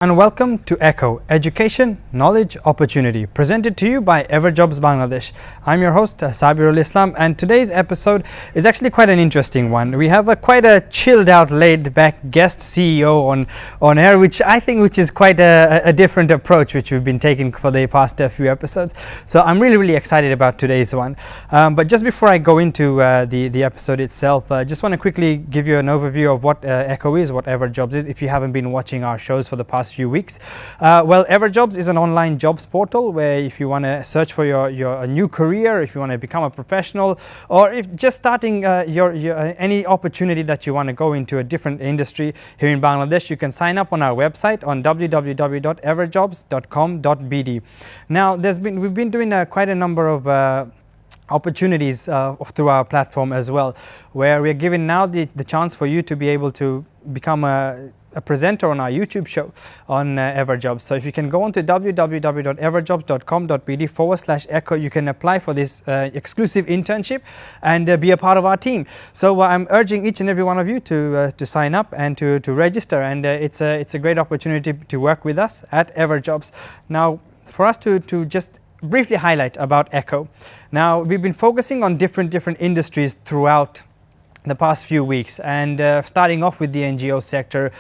And welcome to ekO, Education, Knowledge, Opportunity, presented to you by Everjobs Bangladesh. I'm your host, Sabirul Islam, and today's episode is actually quite an interesting one. We have quite a chilled out, laid back guest CEO on air, which is quite a different approach which we've been taking for the past few episodes. So I'm really excited about today's one. But just before I go into the episode itself, I just want to quickly give you an overview of what ekO is, what Everjobs is, if you haven't been watching our shows for the past few weeks. Well, Everjobs is an online jobs portal where if you want to search for your new career, if you want to become a professional, or if just starting your any opportunity that you want to go into a different industry here in Bangladesh, you can sign up on our website on www.everjobs.com.bd. Now, we've been doing quite a number of opportunities through our platform as well, where we're giving now the chance for you to be able to become a presenter on our YouTube show on Everjobs. So if you can go on to www.everjobs.com.bd/ekO, you can apply for this exclusive internship and be a part of our team. So I'm urging each and every one of you to sign up and to register, and it's a great opportunity to work with us at Everjobs. Now, for us to just briefly highlight about ekO. Now, we've been focusing on different industries throughout the past few weeks, and starting off with the NGO sector,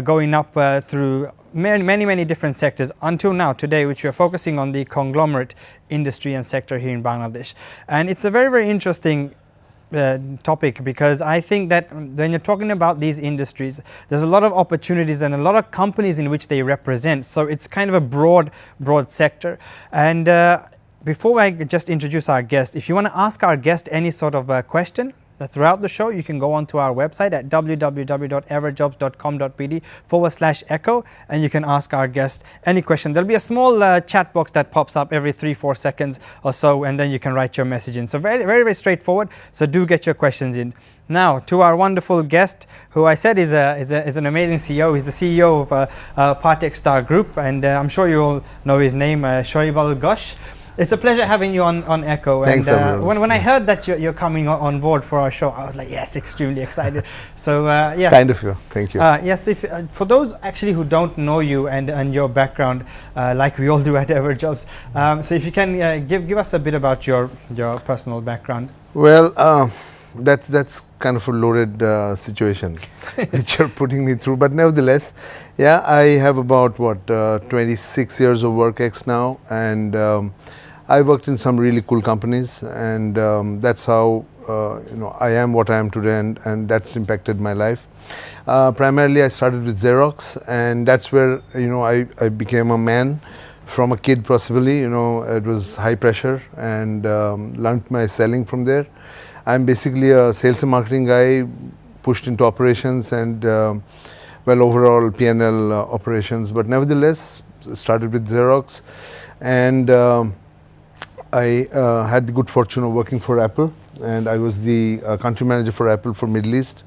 going up through many different sectors until now today, which we are focusing on the conglomerate industry and sector here in Bangladesh. And it's a very interesting topic, because I think that when you're talking about these industries, there's a lot of opportunities and a lot of companies in which they represent. So it's kind of a broad sector. And before I just introduce our guest, if you want to ask our guest any sort of question throughout the show, you can go onto our website at www.everjobs.com.bd/ekO, and you can ask our guest any question. There'll be a small chat box that pops up every 3-4 seconds or so, and then you can write your message in. So very straightforward. So do get your questions in. Now, to our wonderful guest, who I said is an amazing CEO. He's the CEO of Partex Group, and I'm sure you all know his name, Shaibal Ghosh. It's a pleasure having you on ekO. Thanks, and when I heard that you're coming on board for our show, I was like, yes, extremely excited. So yes, kind of you. Thank you. Yes, if for those actually who don't know you and your background, like we all do at Everjobs, so if you can give us a bit about your personal background. Well, that's kind of a loaded situation which you're putting me through, but nevertheless, yeah, I have about 26 years of work ex now, and I worked in some really cool companies, and that's how I am what I am today, and that's impacted my life. Primarily, I started with Xerox, and that's where I became a man from a kid. Possibly, it was high pressure, and learned my selling from there. I'm basically a sales and marketing guy, pushed into operations and overall P&L operations. But nevertheless, started with Xerox, and I had the good fortune of working for Apple, and I was the country manager for Apple for Middle East,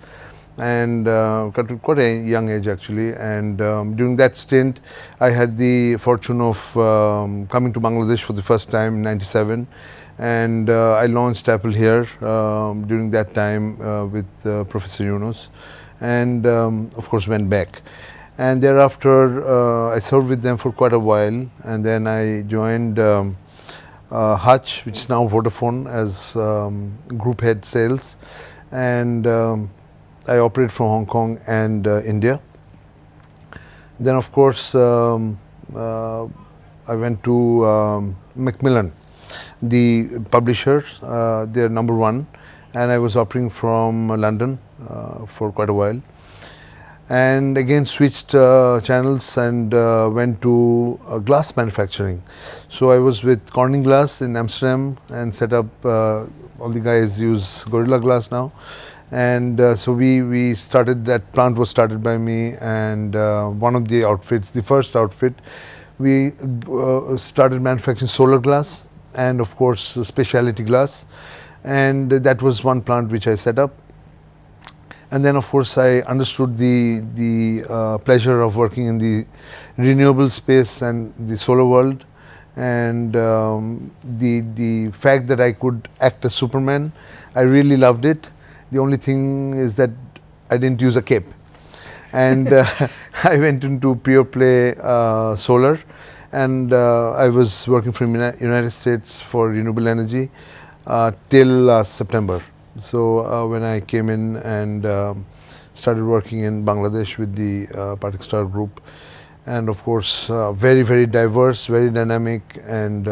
and got to quite a young age actually. And during that stint, I had the fortune of coming to Bangladesh for the first time in '97, and I launched Apple here during that time with Professor Yunus, and of course went back. And thereafter, I served with them for quite a while, and then I joined Hutch, which is now Vodafone, as group head sales, and I operate from Hong Kong and India. Then of course I went to Macmillan, the publisher, they're number one, and I was operating from London for quite a while, and again switched channels and went to glass manufacturing. So I was with Corning Glass in Amsterdam and set up, all the guys use Gorilla Glass now, and so we started, that plant was started by me, and one of the outfits, the first outfit, we started manufacturing solar glass and of course specialty glass, and that was one plant which I set up. And then of course I understood the pleasure of working in the renewable space and the solar world, and the fact that I could act as Superman, I really loved it. The only thing is that I didn't use a cape. And I went into pure play solar, and I was working from United States for renewable energy till last September. So when I came in and started working in Bangladesh with the Partex group, and of course very, very diverse, very dynamic, and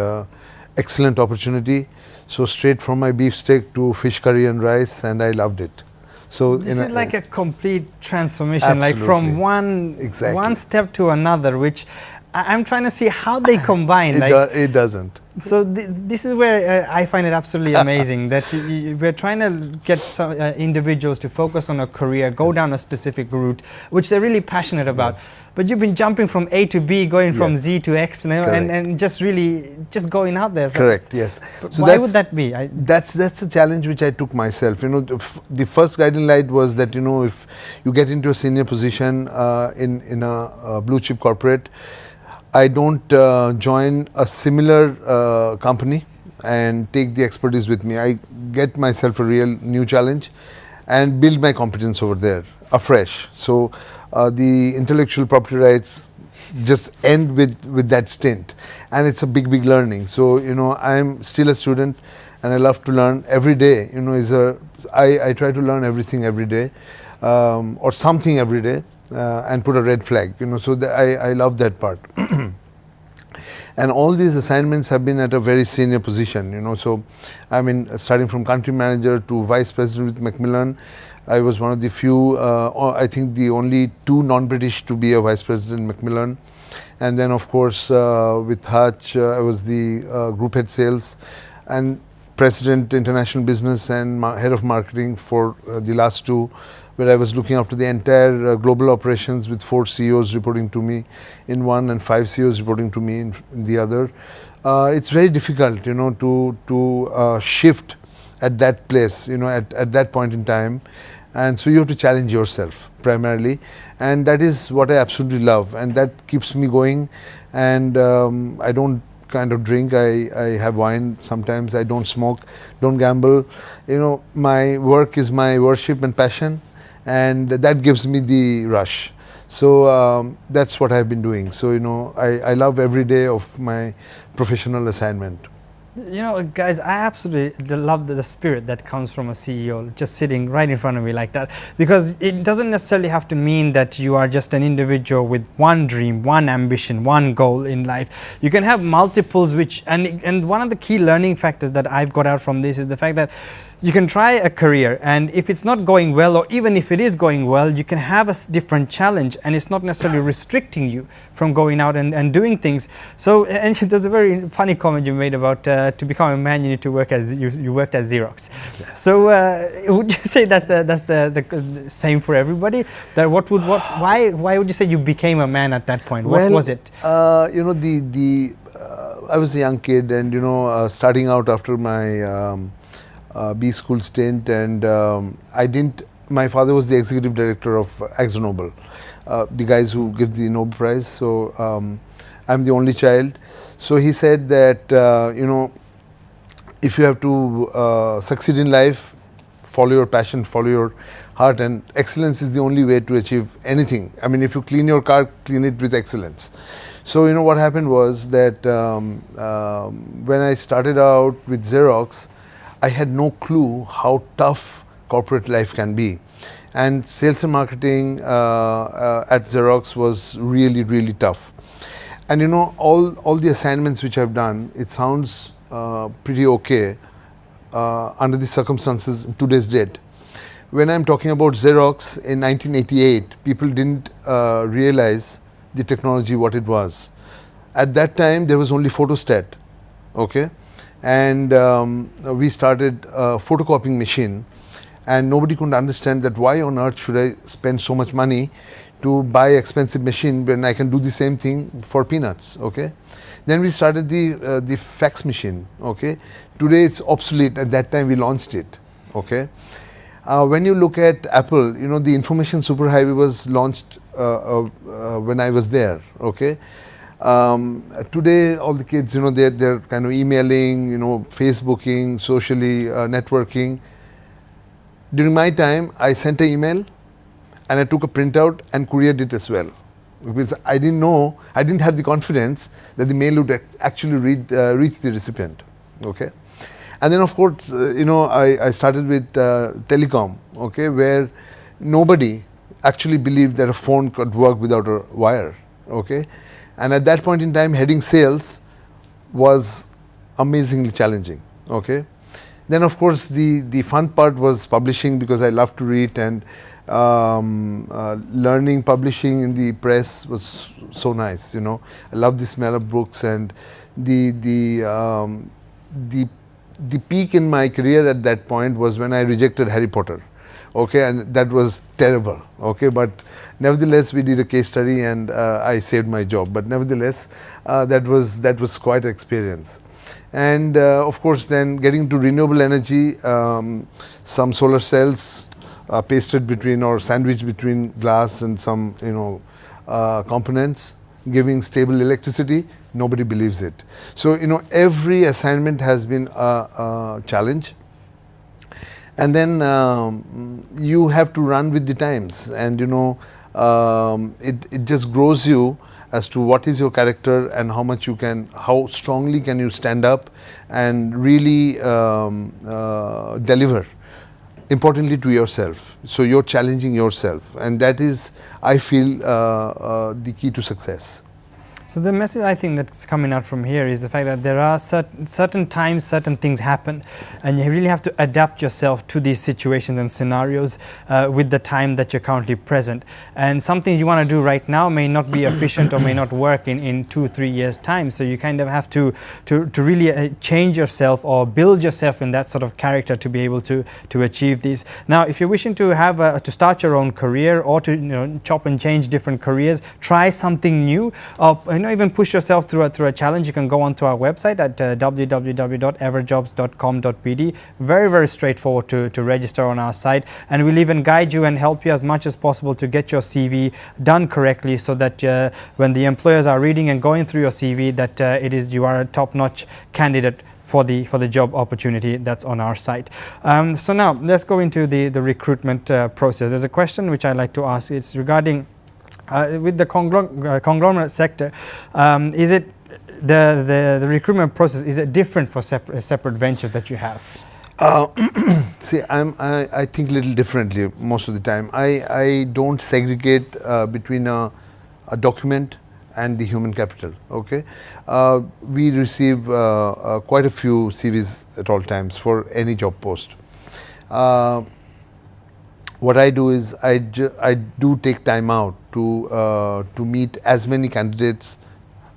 excellent opportunity. So straight from my beefsteak to fish curry and rice, and I loved it. So this is like a complete transformation, absolutely. like from one step to another, which I'm trying to see how they combine. It doesn't. So this is where I find it absolutely amazing that we're trying to get some individuals to focus on a career, go down a specific route, which they're really passionate about. Yes. But you've been jumping from A to B, going from Yes. Z to X, and just really just going out there. Correct. Yes. So why would that be? That's a challenge which I took myself. You know, the first guiding light was that, you know, if you get into a senior position in a blue chip corporate, I don't join a similar company and take the expertise with me. I get myself a real new challenge and build my competence over there afresh. So the intellectual property rights just end with that stint, and it's a big learning. So, you know, I'm still a student and I love to learn every day. You know, I try to learn everything every day, or something every day, and put a red flag, you know, so I love that part. And all these assignments have been at a very senior position, you know. So I mean, starting from country manager to vice president with Macmillan, I was one of the few, I think the only two non-British to be a vice president in Macmillan. And then of course with Hutch, I was the group head sales and president international business and head of marketing for the last two, where I was looking after the entire global operations with 4 CEOs reporting to me in one and 5 CEOs reporting to me in the other. It's very difficult, you know, to shift at that place, you know, at that point in time. And so you have to challenge yourself primarily. And that is what I absolutely love. And that keeps me going. And I don't kind of drink. I have wine sometimes. I don't smoke, don't gamble. You know, my work is my worship and passion. And that gives me the rush. So that's what I've been doing. So, you know, I love every day of my professional assignment. You know, guys, I absolutely love the spirit that comes from a CEO just sitting right in front of me like that, because it doesn't necessarily have to mean that you are just an individual with one dream, one ambition, one goal in life. You can have multiples, which and one of the key learning factors that I've got out from this is the fact that you can try a career, and if it's not going well, or even if it is going well, you can have a different challenge, and it's not necessarily restricting you from going out and doing things. So, and there's a very funny comment you made about to become a man, you need to work as you worked at Xerox. Yes. So, would you say that's the same for everybody? That why would you say you became a man at that point? What was it? You know, I was a young kid, and you know, starting out after my B school stint, and my father was the executive director of AkzoNobel, the guys who give the Nobel Prize. So I'm the only child. So he said that, you know, if you have to succeed in life, follow your passion, follow your heart, and excellence is the only way to achieve anything. I mean, if you clean your car, clean it with excellence. So, you know, what happened was that when I started out with Xerox, I had no clue how tough corporate life can be. And sales and marketing at Xerox was really, really tough. And you know, all the assignments which I've done, it sounds pretty okay under the circumstances in today's date. When I'm talking about Xerox in 1988, people didn't realize the technology, what it was. At that time, there was only photostat, okay? And we started a photocopying machine, and nobody could understand that why on earth should I spend so much money to buy expensive machine when I can do the same thing for peanuts, okay? Then we started the fax machine, okay? Today it's obsolete. At that time we launched it, okay? When you look at Apple, you know, the information superhighway was launched when I was there, okay? Today all the kids, you know, they're kind of emailing, you know, Facebooking, socially networking. During my time, I sent an email and I took a printout and couriered it as well, because I didn't know, I didn't have the confidence that the mail would actually reach the recipient. Okay, and then of course, I started with telecom. Okay, where nobody actually believed that a phone could work without a wire. Okay, and at that point in time, heading sales was amazingly challenging. Okay, then of course the fun part was publishing, because I love to read, and learning publishing in the press was so nice. I love the smell of books, and the peak in my career at that point was when I rejected Harry Potter. Okay, and that was terrible. Okay, but nevertheless we did a case study, and I saved my job. But nevertheless, that was quite an experience. And of course, then getting to renewable energy, some solar cells pasted between or sandwiched between glass and some components, giving stable electricity. Nobody believes it. So every assignment has been a challenge. And then you have to run with the times, and it just grows you as to what is your character and how strongly can you stand up and really deliver, importantly to yourself. So you're challenging yourself, and that is, I feel, the key to success. So the message I think that's coming out from here is the fact that there are certain times, certain things happen, and you really have to adapt yourself to these situations and scenarios with the time that you're currently present. And something you want to do right now may not be efficient or may not work in 2-3 years' time. So you kind of have to really change yourself or build yourself in that sort of character to be able to achieve these. Now, if you're wishing to have to start your own career, or to chop and change different careers, try something new, or even push yourself through a challenge, you can go onto our website at www.everjobs.com.bd. Very, very straightforward to register on our site, and we'll even guide you and help you as much as possible to get your CV done correctly, so that when the employers are reading and going through your CV, that you are a top-notch candidate for the job opportunity that's on our site. So now let's go into the recruitment process. There's a question which I'd like to ask. It's regarding with the conglomerate sector. Is it the recruitment process, is it different for separate ventures that you have? See, I think a little differently most of the time. I don't segregate between a document and the human capital. Okay, we receive quite a few CVs at all times for any job post. What I do is I do take time out to meet as many candidates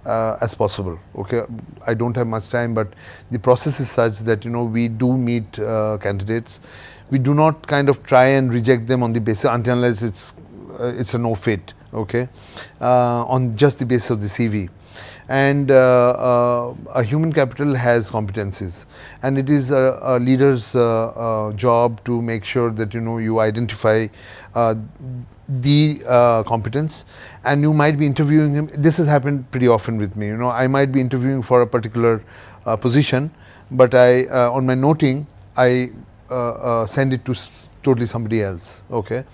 as possible. Okay, I don't have much time, but the process is such that we do meet candidates. We do not kind of try and reject them on the basis unless it's a no fit. Okay, on just the basis of the CV. And a human capital has competencies, and it is a leader's job to make sure that you identify the competence, and you might be interviewing him. This has happened pretty often with me. I might be interviewing for a particular position, but on my noting I send it to totally somebody else. Okay,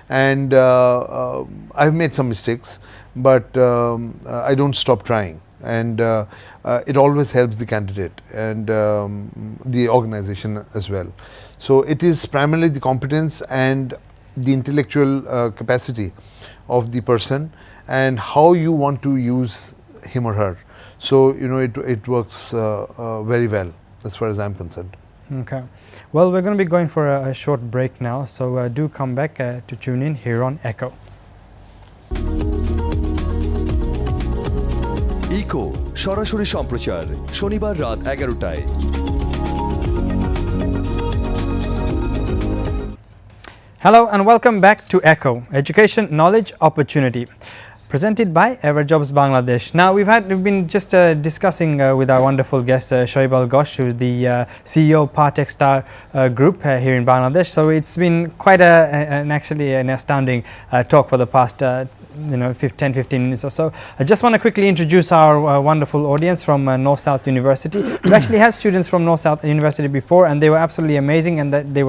and I've made some mistakes, but I don't stop trying, and it always helps the candidate and the organization as well. So it is primarily the competence and the intellectual capacity of the person, and how you want to use him or her. So it works very well as far as I'm concerned. Okay. Well, we're going to be going for a short break now, so do come back to tune in here on ekO. ekO সরাসরি সম্প্রচার শনিবার রাত 11টায়। Hello and welcome back to ekO, Education, Knowledge, Opportunity, presented by Everjobs Bangladesh. Now we've been just discussing with our wonderful guest Shaibal Ghosh, who is the CEO of Partex Group here in Bangladesh. So it's been quite actually an astounding talk for the past 10, 15 minutes or so. I just want to quickly introduce our wonderful audience from North-South University. We actually had students from North-South University before, and they were absolutely amazing, and that they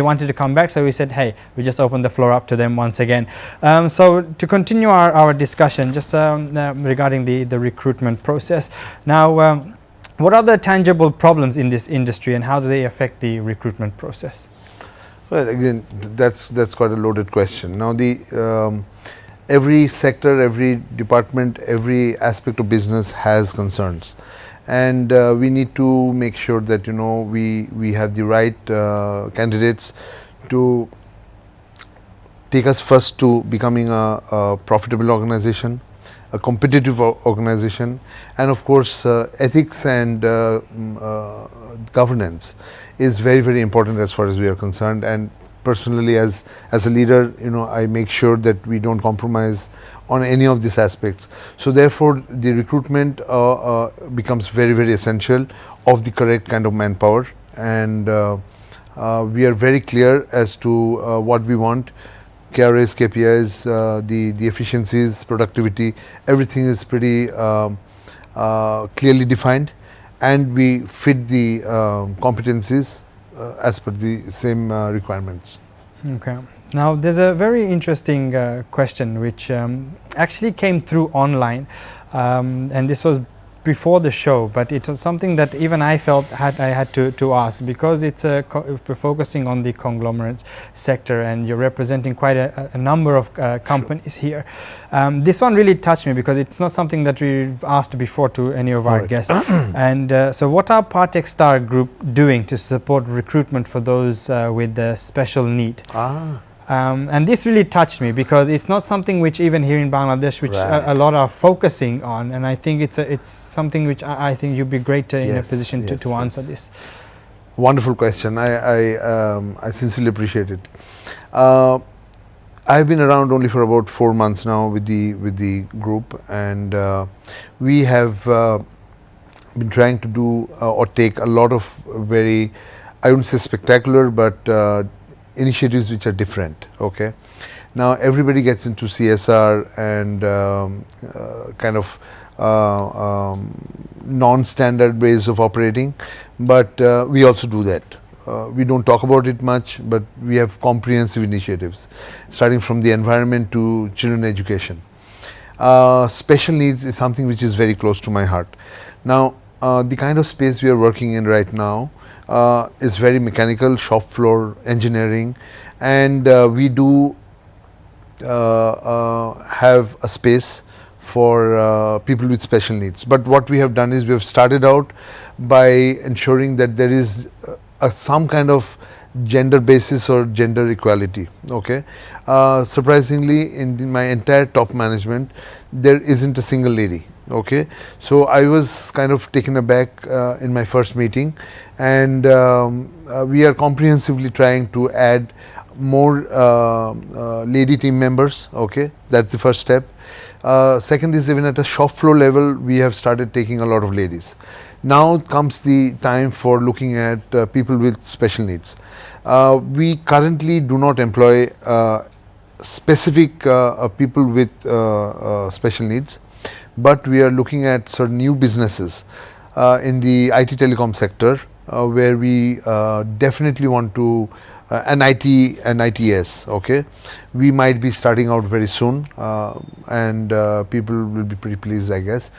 wanted to come back, so we said, hey, we just opened the floor up to them once again. So to continue our discussion, just regarding the recruitment process. Now, what are the tangible problems in this industry, and how do they affect the recruitment process? Well, again, that's quite a loaded question. Now, every sector, every department, every aspect of business has concerns, and we need to make sure that we have the right candidates to take us first to becoming a profitable organization, a competitive organization, and of course ethics and governance is very, very important as far as we are concerned. And personally, as a leader, I make sure that we don't compromise on any of these aspects. So therefore, the recruitment becomes very, very essential of the correct kind of manpower, and we are very clear as to what we want. KRAs, KPIs, the efficiencies, productivity, everything is pretty clearly defined, and we fit the competencies as per the same requirements. Okay. Now, there's a very interesting question which actually came through online, and this was before the show, but it was something that even I felt I had to ask, because it's if we're focusing on the conglomerate sector and you're representing quite a number of companies here. This one really touched me because it's not something that we've asked before to any of our guests. And so what are Partex Star Group doing to support recruitment for those with special need? And this really touched me because it's not something which even here in Bangladesh, which a lot are focusing on, and I think it's something which I think you'd be great in a position to answer this. Wonderful question. I sincerely appreciate it. I've been around only for about 4 months now with the group, and we have been trying to do or take a lot of very, I wouldn't say spectacular, but initiatives which are different. Okay, now everybody gets into CSR and kind of non-standard ways of operating, but we also do that. We don't talk about it much, but we have comprehensive initiatives, starting from the environment to children education. Special needs is something which is very close to my heart. Now, the kind of space we are working in right now is very mechanical, shop floor engineering, and we do have a space for people with special needs. But what we have done is we have started out by ensuring that there is some kind of gender basis or gender equality. Okay, surprisingly, in my entire top management, there isn't a single lady. Okay, so I was kind of taken aback in my first meeting, and we are comprehensively trying to add more lady team members. Okay, that's the first step. Second is, even at a shop floor level, we have started taking a lot of ladies. Now comes the time for looking at people with special needs. We currently do not employ specific people with special needs, but we are looking at certain new businesses in the IT telecom sector, where we definitely want to an IT and ITS. Okay, we might be starting out very soon, and people will be pretty pleased, I guess,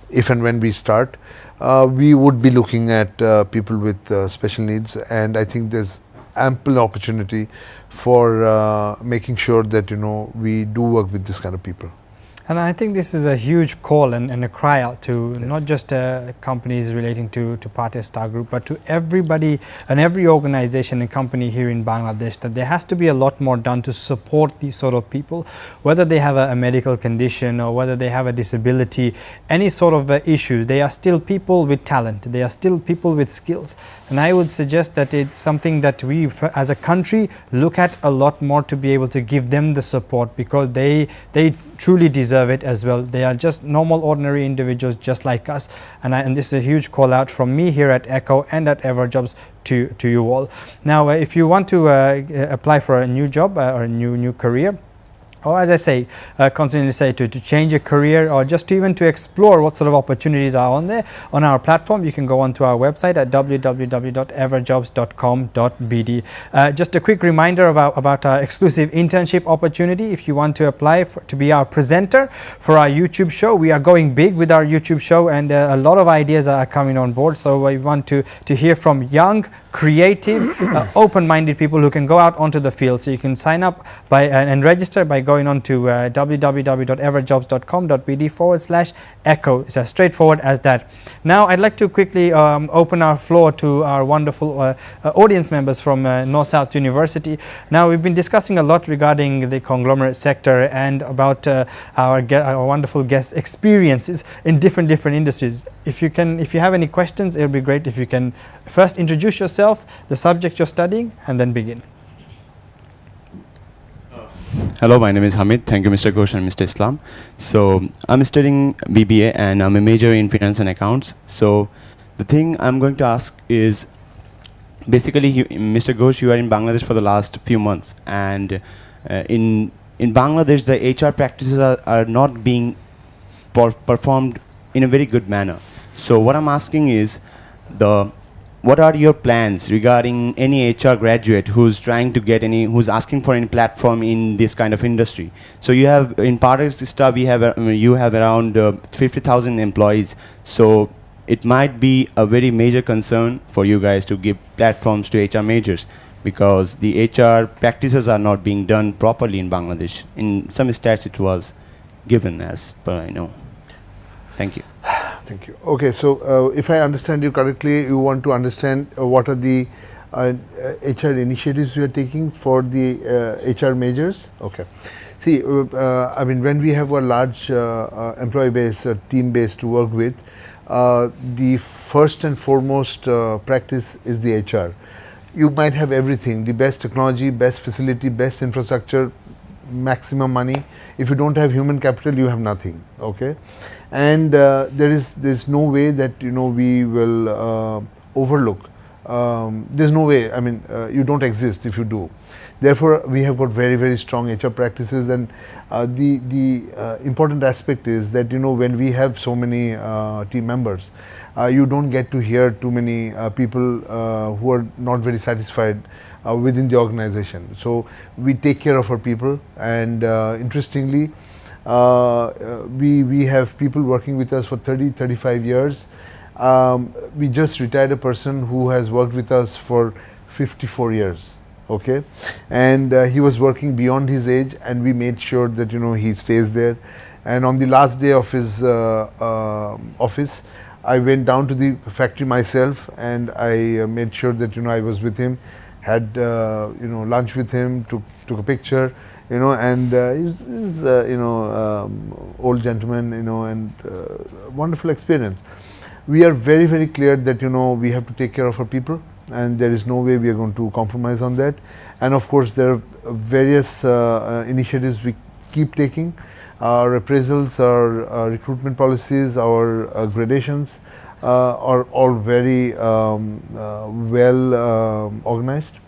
if and when we start. We would be looking at people with special needs, and I think there's ample opportunity for making sure that we do work with this kind of people. And I think this is a huge call and a cry out to not just companies relating to Partex Star Group, but to everybody and every organization and company here in Bangladesh, that there has to be a lot more done to support these sort of people, whether they have a medical condition or whether they have a disability, any sort of issues. They are still people with talent. They are still people with skills. And I would suggest that it's something that we as a country look at a lot more, to be able to give them the support, because they truly deserve it as well. They are just normal, ordinary individuals just like us. And this is a huge call out from me here at ekO and at Everjobs to you all. Now, if you want to apply for a new job or a new career, or as I say, constantly say to change a career, or just to even to explore what sort of opportunities are on there on our platform, you can go onto our website at www.everjobs.com.bd. Just a quick reminder about our exclusive internship opportunity. If you want to apply to be our presenter for our YouTube show, we are going big with our YouTube show, and a lot of ideas are coming on board. So we want to hear from young, creative, open-minded people who can go out onto the field. So you can sign up by and register by going on to www.everjobs.com.bd/ekO. It's as straightforward as that. Now I'd like to quickly open our floor to our wonderful audience members from North-South University. Now we've been discussing a lot regarding the conglomerate sector and about our wonderful guest experiences in different industries. If you have any questions, it would be great if you can first introduce yourself, the subject you're studying, and then begin. Hello, my name is Hamid. Thank you, Mr. Ghosh and Mr. Islam. So I'm studying BBA and I'm a major in finance and accounts. So the thing I'm going to ask is, basically, Mr. Ghosh, you are in Bangladesh for the last few months, and in Bangladesh, the HR practices are not being performed in a very good manner. So what I'm asking is, what are your plans regarding any HR graduate who's trying to get who's asking for any platform in this kind of industry? So you have, in Partex stuff, you have around 50,000 employees. So it might be a very major concern for you guys to give platforms to HR majors, because the HR practices are not being done properly in Bangladesh. In some stats it was given, as per I know. Thank you. Thank you. Okay, so if I understand you correctly, you want to understand what are the HR initiatives we are taking for the HR majors? Okay. See, I mean, when we have a large employee base, team base to work with, the first and foremost practice is the HR. You might have everything, the best technology, best facility, best infrastructure, maximum money. If you don't have human capital, you have nothing. Okay, and there's no way that we will overlook. There's no way. I mean, you don't exist if you do. Therefore, we have got very strong HR practices, and the important aspect is that when we have so many team members, you don't get to hear too many people who are not very satisfied within the organization. So we take care of our people, and interestingly, we have people working with us for 30-35 years. We just retired a person who has worked with us for 54 years. Okay, and he was working beyond his age, and we made sure that he stays there. And on the last day of his office, I went down to the factory myself, and I made sure that I was with him, had lunch with him, took a picture, and he's old gentleman, and wonderful experience. We are very clear that we have to take care of our people, and there is no way we are going to compromise on that. And of course, there are various initiatives we keep taking. Our appraisals, our recruitment policies, our gradations are all very well organized.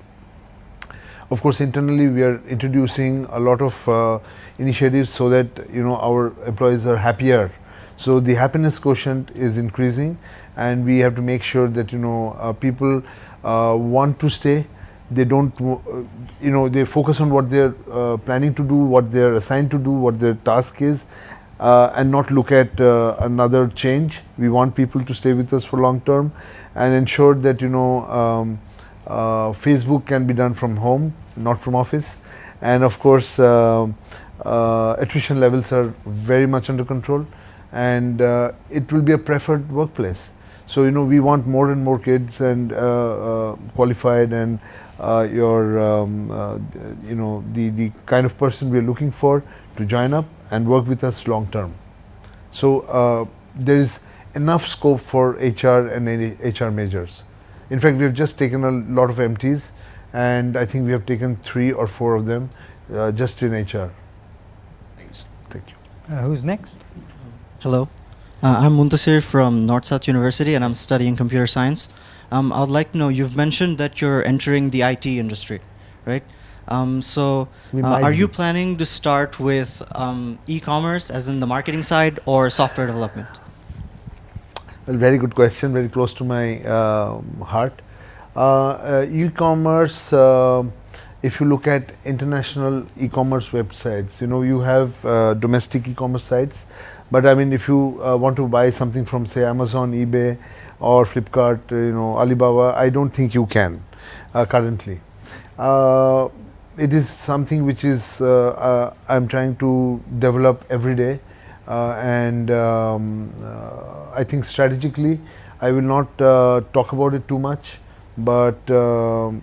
Of course, internally we are introducing a lot of initiatives so that our employees are happier. So the happiness quotient is increasing, and we have to make sure that people want to stay. They don't, they focus on what they're planning to do, what they're assigned to do, what their task is, and not look at another change. We want people to stay with us for long term, and ensure that Facebook can be done from home, not from office. And of course, attrition levels are very much under control, and it will be a preferred workplace. So we want more and more kids and qualified, and the kind of person we are looking for to join up and work with us long term. So there is enough scope for HR and HR majors. In fact, we have just taken a lot of MTs, and I think we have taken 3 or 4 of them just in HR. Thanks. Thank you. Who's next? Hello, I'm Muntasir from North-South University, and I'm studying computer science. I would like to know, you've mentioned that you're entering the IT industry, right? We might Are you be. planning to start with e-commerce, as in the marketing side, or software development? Well, very good question, very close to my heart. E-commerce, if you look at international e-commerce websites, you have domestic e-commerce sites, but I mean, if you want to buy something from, say, Amazon, eBay, or Flipkart, Alibaba, I don't think you can currently. It is something which is I'm trying to develop every day, and I think strategically I will not talk about it too much, but the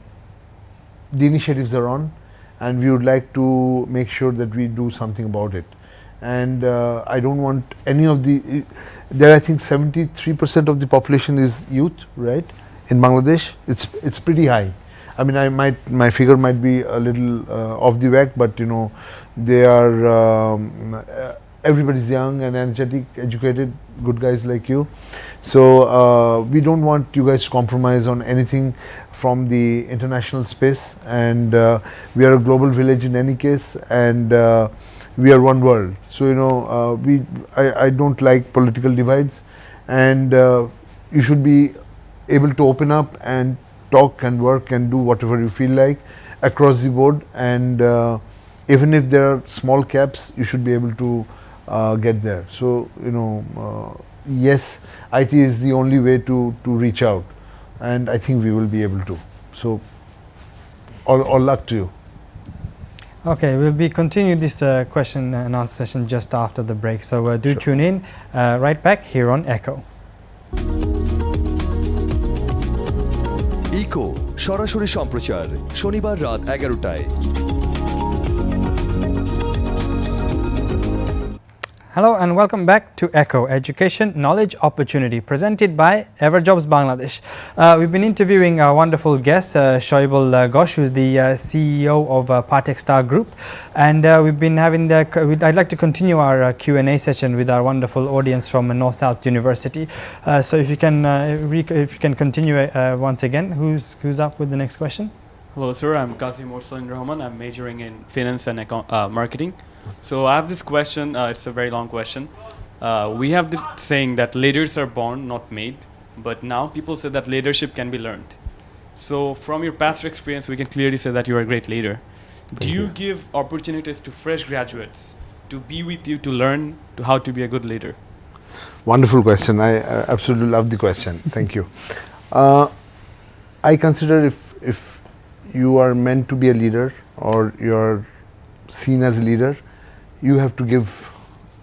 initiatives are on, and we would like to make sure that we do something about it. And I don't want any of the. There, I think 73% of the population is youth, right? In Bangladesh, it's pretty high. I mean, my figure might be a little off the whack, but they are everybody's young and energetic, educated, good guys like you. So we don't want you guys to compromise on anything from the international space, and we are a global village in any case, and we are one world. So I don't like political divides, and you should be able to open up and talk and work and do whatever you feel like across the board, and even if there are small caps, you should be able to get there. So yes, IT is the only way to reach out, and I think we will be able to. So all luck to you. Okay, we'll be continuing this question and answer session just after the break. So do tune in right back here on ekO. Echo সরাসরি সম্প্রচার শনিবার রাত 11টায়। Hello and welcome back to ekO, Education, Knowledge, Opportunity, presented by Everjobs Bangladesh. We've been interviewing our wonderful guest, Shaibal Ghosh, who's the CEO of Partex Group. And we've been having I'd like to continue our Q&A session with our wonderful audience from North South University. So if you can continue once again, who's up with the next question? Hello, sir. I'm Qasim Morsalin Rahman. I'm majoring in finance and marketing. So I have this question. It's a very long question. We have the saying that leaders are born, not made. But now people say that leadership can be learned. So from your past experience, we can clearly say that you are a great leader. Do you give opportunities to fresh graduates to be with you, to learn to how to be a good leader? Wonderful question. I absolutely love the question. Thank you. I consider if you are meant to be a leader, or you're seen as a leader, you have to give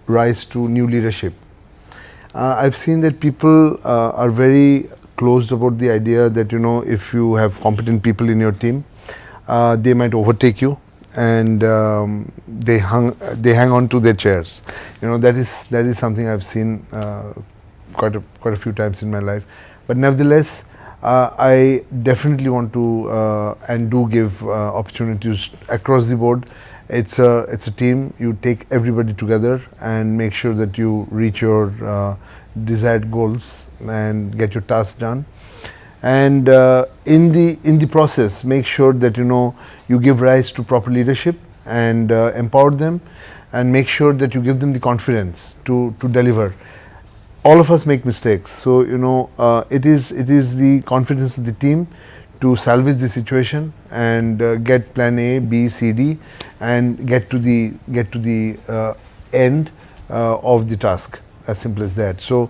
rise to new leadership. I've seen that people are very closed about the idea that if you have competent people in your team, they might overtake you, and they hang on to their chairs. That is something I've seen quite a few times in my life. But nevertheless, I definitely want to and do give opportunities across the board. It's a team. You take everybody together and make sure that you reach your desired goals and get your tasks done. And in the process, make sure that you give rise to proper leadership and empower them, and make sure that you give them the confidence to deliver. All of us make mistakes, so it is the confidence of the team to salvage the situation and get plan A, B, C, D, and get to the end of the task. As simple as that. So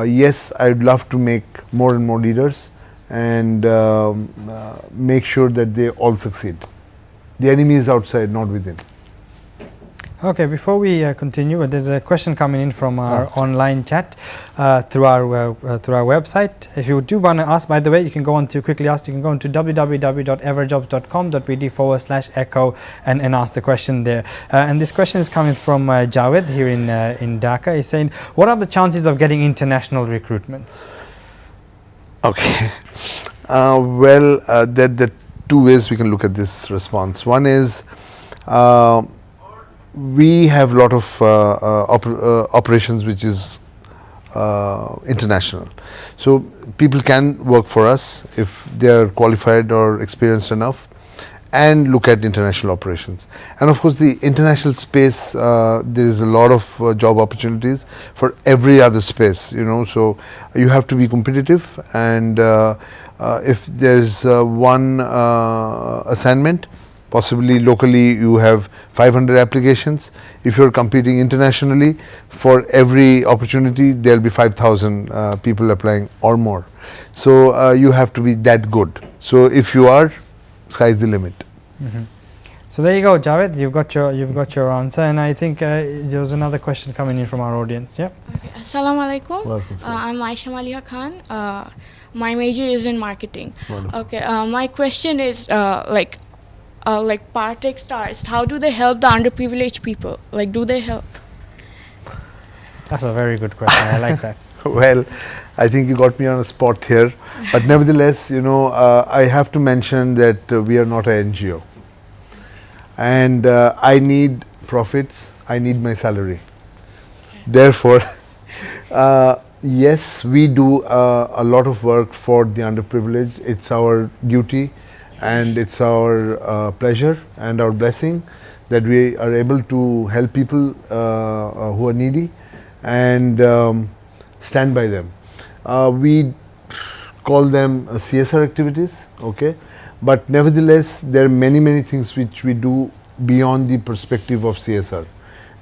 yes, I'd love to make more and more leaders, and make sure that they all succeed. The enemy is outside, not within. Okay, before we continue, there's a question coming in from our online chat through our website. If you do want to ask, by the way, you can go on to quickly ask. You can go on to www.everjobs.com.bd/ekO and ask the question there. And this question is coming from Javed here in Dhaka. He's saying, what are the chances of getting international recruitments? Okay. Well, there are two ways we can look at this response. One is we have a lot of operations which is international. So people can work for us if they are qualified or experienced enough, and look at international operations. And of course, the international space, there is a lot of job opportunities for every other space, you know, so you have to be competitive, and if there's one assignment, possibly locally you have 500 applications. If you're competing internationally, for every opportunity there'll be 5,000 people applying or more. So you have to be that good. So if you are, sky's the limit. So there you go, Javed. You've got your answer, and I think there was another question coming in from our audience. Yeah. Okay. Assalamu alaikum. Welcome, sir. I'm Aisha Maliha Khan. My major is in marketing. Wonderful. Okay. My question is like Partex stars. How do they help the underprivileged people? Like, do they help? That's a very good question. I like that. Well, I think you got me on a spot here, but nevertheless, you know, I have to mention that we are not an NGO, and I need profits, I need my salary. Therefore, yes, we do a lot of work for the underprivileged. It's our duty, and it's our pleasure and our blessing that we are able to help people who are needy and stand by them. We call them CSR activities, okay, but nevertheless there are many things which we do beyond the perspective of CSR,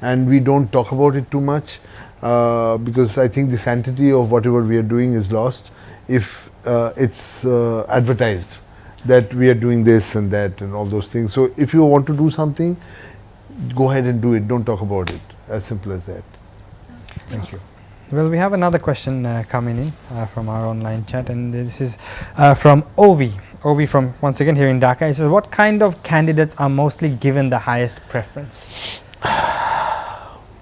and we don't talk about it too much because I think the sanctity of whatever we are doing is lost if it's advertised that we are doing this and that and all those things. So if you want to do something, go ahead and do it, don't talk about it, as simple as that. Thank you. Well, we have another question coming in from our online chat, and this is from Ovi. Ovi from, once again, here in Dhaka. He says, what kind of candidates are mostly given the highest preference?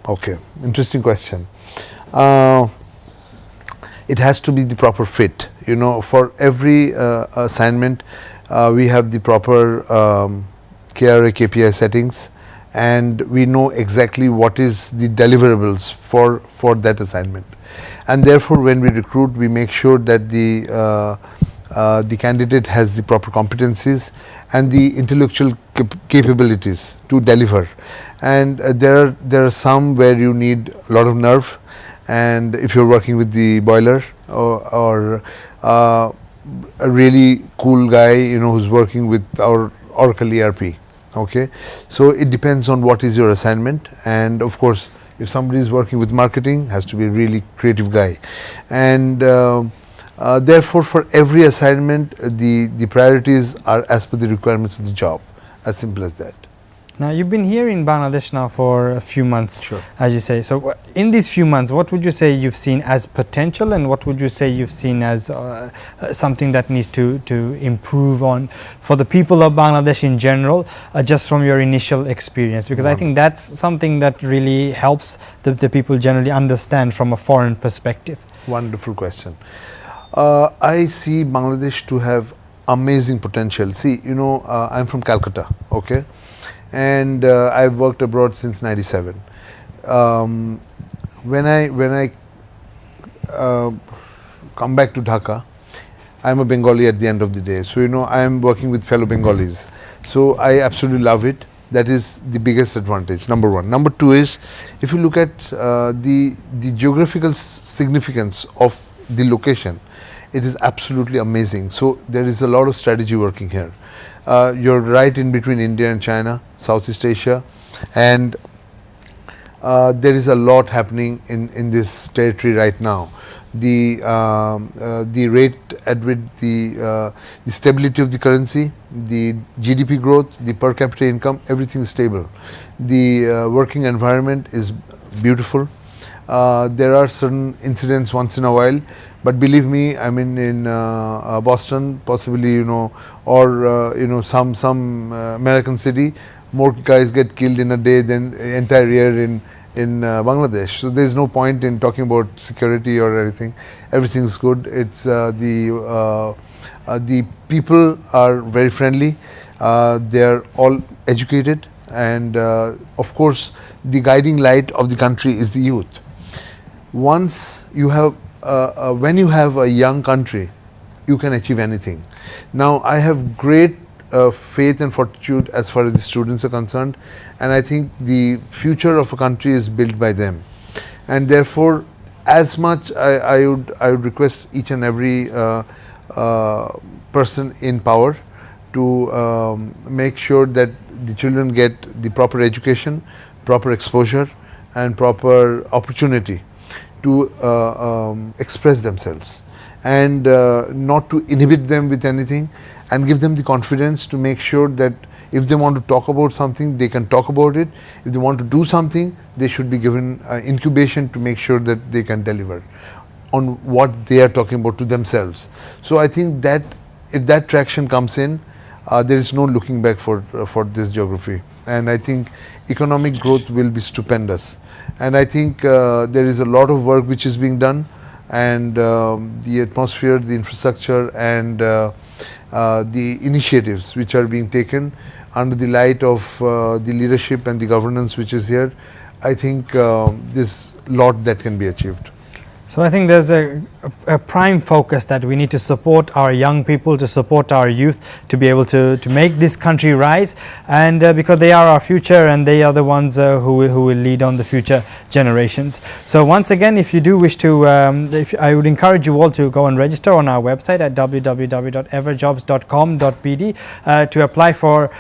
Okay, interesting question. It has to be the proper fit. You know, for every assignment, we have the proper KRA KPI settings, and we know exactly what is the deliverables for that assignment. And therefore, when we recruit, we make sure that the candidate has the proper competencies and the intellectual capabilities to deliver. And there are some where you need a lot of nerve, and if you're working with the boiler or a really cool guy, you know, who's working with our Oracle ERP. Okay, so it depends on what is your assignment, and of course, if somebody is working with marketing, has to be a really creative guy, and therefore, for every assignment, the priorities are as per the requirements of the job, as simple as that. Now, you've been here in Bangladesh now for a few months, Sure. as you say. So, in these few months, what would you say you've seen as potential, and what would you say you've seen as something that needs to improve on for the people of Bangladesh in general, just from your initial experience? Because I think that's something that really helps the people generally understand from a foreign perspective. Wonderful question. I see Bangladesh to have amazing potential. See, you know, I'm from Calcutta, okay? And I've worked abroad since '97. When I come back to Dhaka, I'm a Bengali at the end of the day. So, you know, I am working with fellow Bengalis. So I absolutely love it. That is the biggest advantage, number one. Number two is, if you look at the geographical significance of the location, it is absolutely amazing. So there is a lot of strategy working here. You're right in between India and China, Southeast Asia, and there is a lot happening in this territory right now. The rate at which the stability of the currency, the GDP growth, the per capita income, everything is stable. The working environment is beautiful. There are certain incidents once in a while, but believe me, I mean, in Boston, possibly, you know, or you know, some American city, more guys get killed in a day than entire year in Bangladesh. So there's no point in talking about security or anything. Everything's good. It's the people are very friendly. They are all educated, and of course, the guiding light of the country is the youth. Once you have when you have a young country, you can achieve anything. Now, I have great faith and fortitude as far as the students are concerned, and I think the future of a country is built by them. And therefore, as much I would request each and every person in power to make sure that the children get the proper education, proper exposure, and proper opportunity to express themselves, and not to inhibit them with anything, and give them the confidence to make sure that if they want to talk about something, they can talk about it. If they want to do something, they should be given incubation to make sure that they can deliver on what they are talking about to themselves. So I think that if that traction comes in, there is no looking back for this geography, and I think economic growth will be stupendous. And I think there is a lot of work which is being done, and the atmosphere, the infrastructure, and the initiatives which are being taken under the light of the leadership and the governance which is here, I think there's a lot that can be achieved. So I think there's a prime focus that we need to support our young people, to support our youth, to be able to make this country rise, and because they are our future, and they are the ones who will lead on the future generations. So once again, if you do wish to, I would encourage you all to go and register on our website at www.everjobs.com.bd to apply for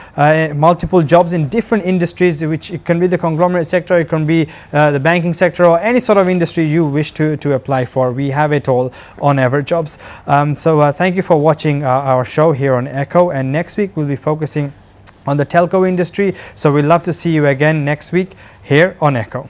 multiple jobs in different industries, which it can be the conglomerate sector, it can be the banking sector, or any sort of industry you wish to apply for. We have it all on Everjobs. So thank you for watching our show here on ekO, and next week we'll be focusing on the telco industry. So we'd love to see you again next week here on ekO.